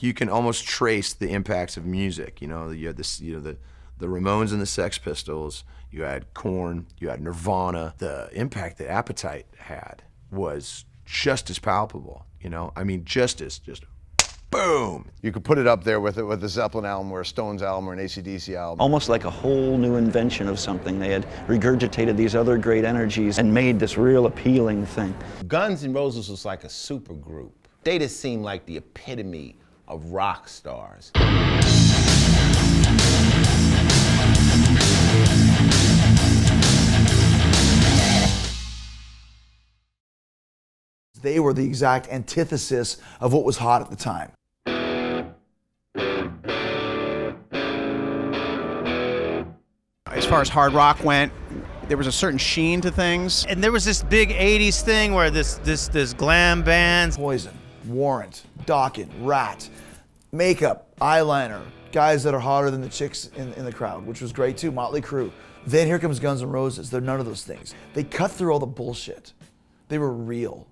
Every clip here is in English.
You can almost trace the impacts of music. You know, you had this, you know, the Ramones and the Sex Pistols. You had Korn. You had Nirvana. The impact that Appetite had was just as palpable. You know, I mean, just boom. You could put it up there with the Zeppelin album or a Stones album or an AC/DC album. Almost like a whole new invention of something. They had regurgitated these other great energies and made this real appealing thing. Guns N' Roses was like a super group. They just seemed like the epitome of rock stars. They were the exact antithesis of what was hot at the time. As far as hard rock went, there was a certain sheen to things. And there was this big 80s thing where this glam band. Poison, Warrant, Dokken, Rat, makeup, eyeliner, guys that are hotter than the chicks in the crowd, which was great too, Motley Crue. Then here comes Guns N' Roses. They're none of those things. They cut through all the bullshit. They were real.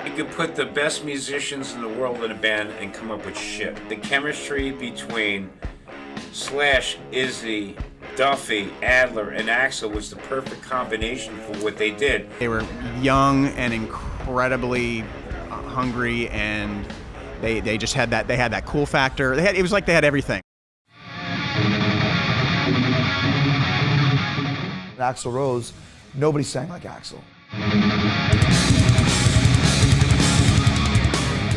You could put the best musicians in the world in a band and come up with shit. The chemistry between Slash, Izzy, Duffy, Adler, and Axl was the perfect combination for what they did. They were young and incredibly hungry, and they just had that. They had that cool factor. It was like they had everything. Axl Rose, nobody sang like Axl.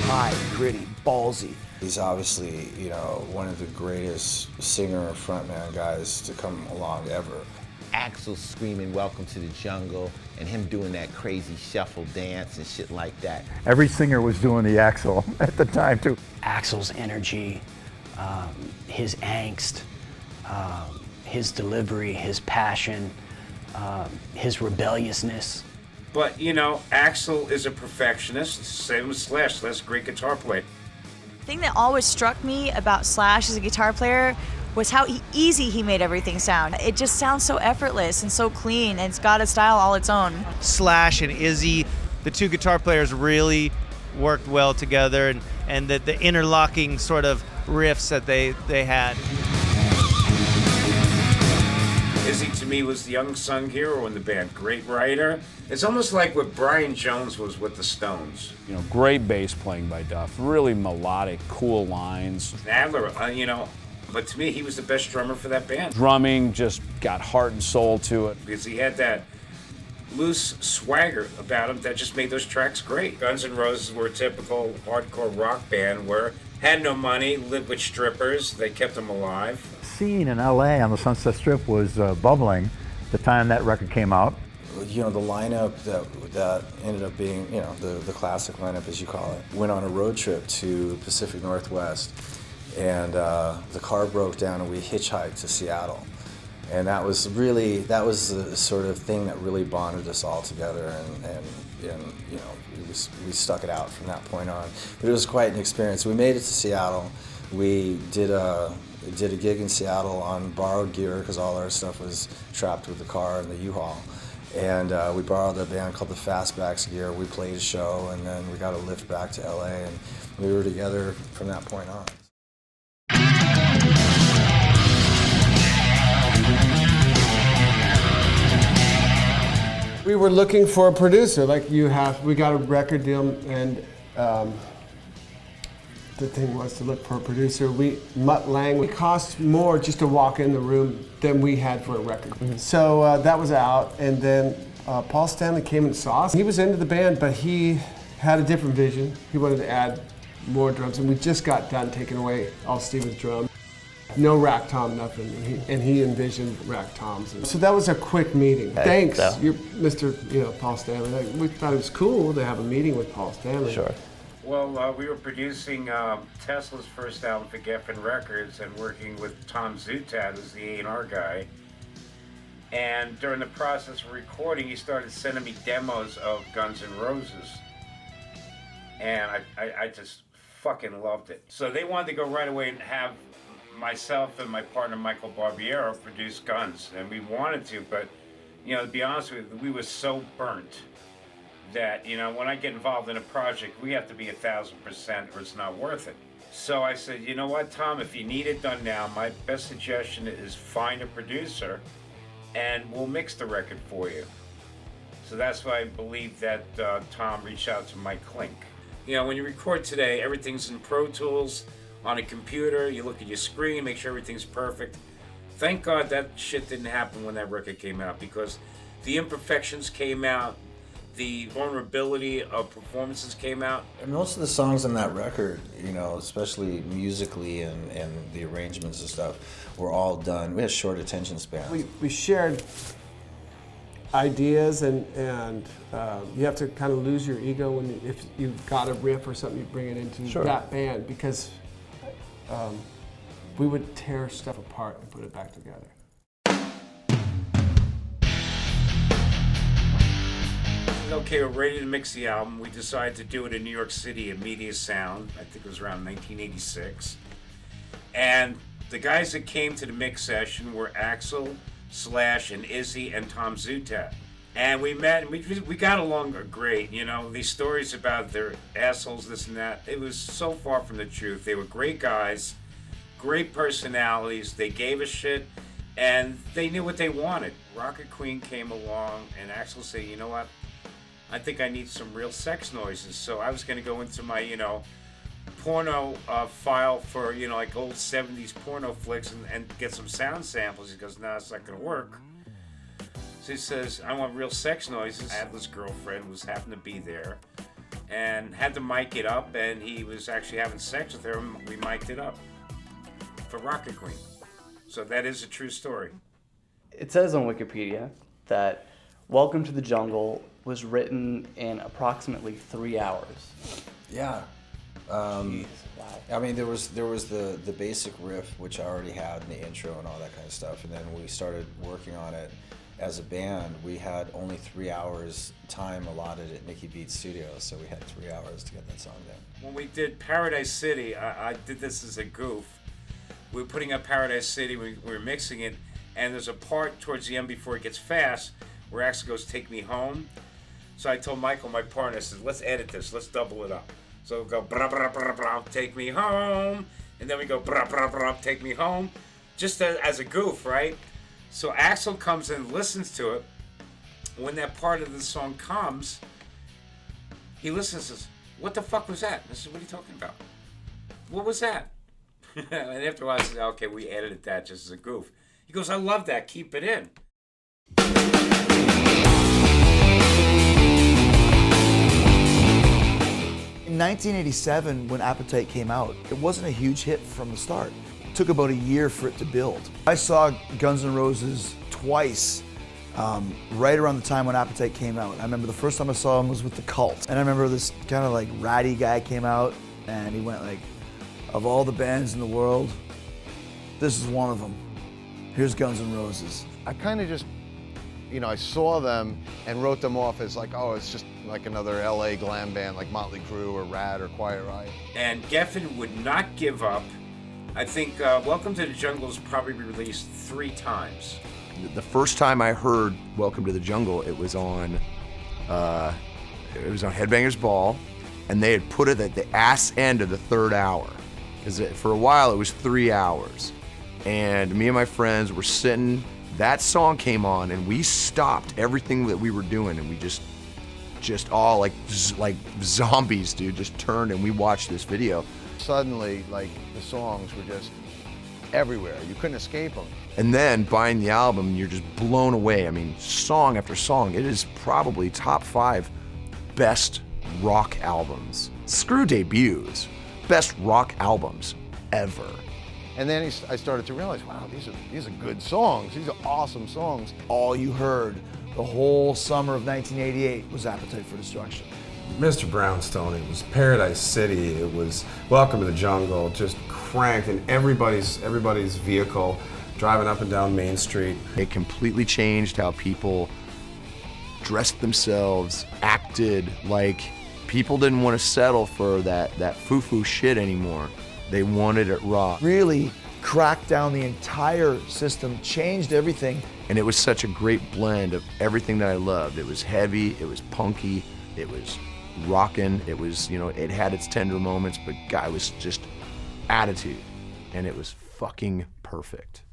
High, gritty, ballsy. He's obviously, you know, one of the greatest singer or frontman guys to come along ever. Axl screaming "Welcome to the Jungle" and him doing that crazy shuffle dance and shit like that. Every singer was doing the Axl at the time too. Axl's energy, his angst, his delivery, his passion, his rebelliousness. But, you know, Axl is a perfectionist, same with Slash. Slash is a great guitar player. The thing that always struck me about Slash as a guitar player was how easy he made everything sound. It just sounds so effortless and so clean, and it's got a style all its own. Slash and Izzy, the two guitar players really worked well together, and the interlocking sort of riffs that they had. Izzy, to me, was the unsung hero in the band. Great writer. It's almost like what Brian Jones was with the Stones. You know, great bass playing by Duff. Really melodic, cool lines. Adler, you know, but to me, he was the best drummer for that band. Drumming just got heart and soul to it. Because he had that loose swagger about him that just made those tracks great. Guns N' Roses were a typical hardcore rock band where had no money, lived with strippers, they kept them alive. Scene in LA on the Sunset Strip was bubbling the time that record came out. You know, the lineup that ended up being, you know, the classic lineup as you call it, went on a road trip to Pacific Northwest, and the car broke down and we hitchhiked to Seattle. And that was the sort of thing that really bonded us all together, and you know, we stuck it out from that point on. But it was quite an experience. We made it to Seattle. We did a gig in Seattle on borrowed gear because all our stuff was trapped with the car and the U-Haul. And we borrowed a band called the Fastbacks gear. We played a show, and then we got a lift back to LA, and we were together from that point on. We were looking for a producer, like you have. We got a record deal, and the thing was to look for a producer. Mutt Lange, it cost more just to walk in the room than we had for a record. Mm-hmm. So that was out, and then Paul Stanley came and saw us. He was into the band, but he had a different vision. He wanted to add more drums, and we just got done taking away all Steven's drums. No rack tom, nothing, and he envisioned rack toms. So that was a quick meeting. Thanks, you're Mr. Paul Stanley. We thought it was cool to have a meeting with Paul Stanley. Sure. Well, we were producing Tesla's first album for Geffen Records and working with Tom Zutaut, who's the A&R guy. And during the process of recording, he started sending me demos of Guns N' Roses. And I just fucking loved it. So they wanted to go right away and have myself and my partner Michael Barbiero produce Guns. And we wanted to, but, to be honest with you, we were so burnt that, you know, when I get involved in a project, we have to be 1,000% or it's not worth it. So I said, you know what, Tom, if you need it done now, my best suggestion is find a producer and we'll mix the record for you. So that's why I believe that Tom reached out to Mike Klink. You know, when you record today, everything's in Pro Tools, on a computer, you look at your screen, make sure everything's perfect. Thank God that shit didn't happen when that record came out, because the imperfections came out, the vulnerability of performances came out. And most of the songs on that record, you know, especially musically and the arrangements and stuff, were all done. We had short attention spans. We shared ideas, and you have to kind of lose your ego when if you've got a riff or something, you bring it into that band, because we would tear stuff apart and put it back together. Okay, we're ready to mix the album. We decided to do it in New York City at Media Sound. I think it was around 1986. And the guys that came to the mix session were Axl, Slash, and Izzy, and Tom Zutaut. And we met, and we got along great. You know, these stories about their assholes, this and that, it was so far from the truth. They were great guys, great personalities. They gave a shit, and they knew what they wanted. Rocket Queen came along, and Axl said, you know what? I think I need some real sex noises. So I was going to go into my, you know, porno file for, you know, like old 70s porno flicks and get some sound samples. He goes, no, it's not going to work. So he says, I want real sex noises. I had this girlfriend who happened to be there and had to mic it up, and he was actually having sex with her, and we mic'd it up for Rocket Queen. So that is a true story. It says on Wikipedia that Welcome to the Jungle was written in approximately 3 hours. Yeah. Jeez, wow. I mean, there was the basic riff, which I already had in the intro and all that kind of stuff, and then we started working on it as a band. We had only 3 hours time allotted at Nicky Beat's studio, so we had 3 hours to get that song done. When we did Paradise City, I did this as a goof. We were putting up Paradise City, we were mixing it, and there's a part towards the end before it gets fast where Axl goes, take me home. So I told Michael, my partner, I said, let's edit this, let's double it up. So we'll go, brah, brah, brah, brah, take me home. And then we go, brah, brah, brah, take me home. Just as a goof, right? So Axl comes in and listens to it. When that part of the song comes, he listens and says, what the fuck was that? I said, what are you talking about? What was that? And after a while I said, okay, we edited that just as a goof. He goes, I love that, keep it in. In 1987, when Appetite came out, it wasn't a huge hit from the start. It took about a year for it to build. I saw Guns N' Roses twice, right around the time when Appetite came out. I remember the first time I saw him was with The Cult. And I remember this kind of like ratty guy came out, and he went like, of all the bands in the world, this is one of them. Here's Guns N' Roses. I kind of just, you know, I saw them and wrote them off as like, oh, it's just like another LA glam band like Motley Crue or Rad or Quiet Riot. And Geffen would not give up. I think Welcome to the Jungle is probably released 3 times. The first time I heard Welcome to the Jungle, it was on Headbangers Ball, and they had put it at the ass end of the 3rd hour. Because for a while it was 3 hours. And me and my friends were sitting, that song came on, and we stopped everything that we were doing, and we just all like zombies, dude, just turned and we watched this video. Suddenly, like, the songs were just everywhere. You couldn't escape them. And then buying the album, you're just blown away. I mean, song after song, it is probably top 5 best rock albums. Screw debuts, best rock albums ever. And then I started to realize, wow, these are good songs. These are awesome songs. All you heard the whole summer of 1988 was Appetite for Destruction. Mr. Brownstone, it was Paradise City, it was Welcome to the Jungle, just cranked in everybody's vehicle, driving up and down Main Street. It completely changed how people dressed themselves, acted. Like, people didn't want to settle for that foo-foo shit anymore. They wanted it raw. Really cracked down the entire system, changed everything. And it was such a great blend of everything that I loved. It was heavy, it was punky, It was rocking. It was, you know, it had its tender moments, but guy was just attitude, and it was fucking perfect.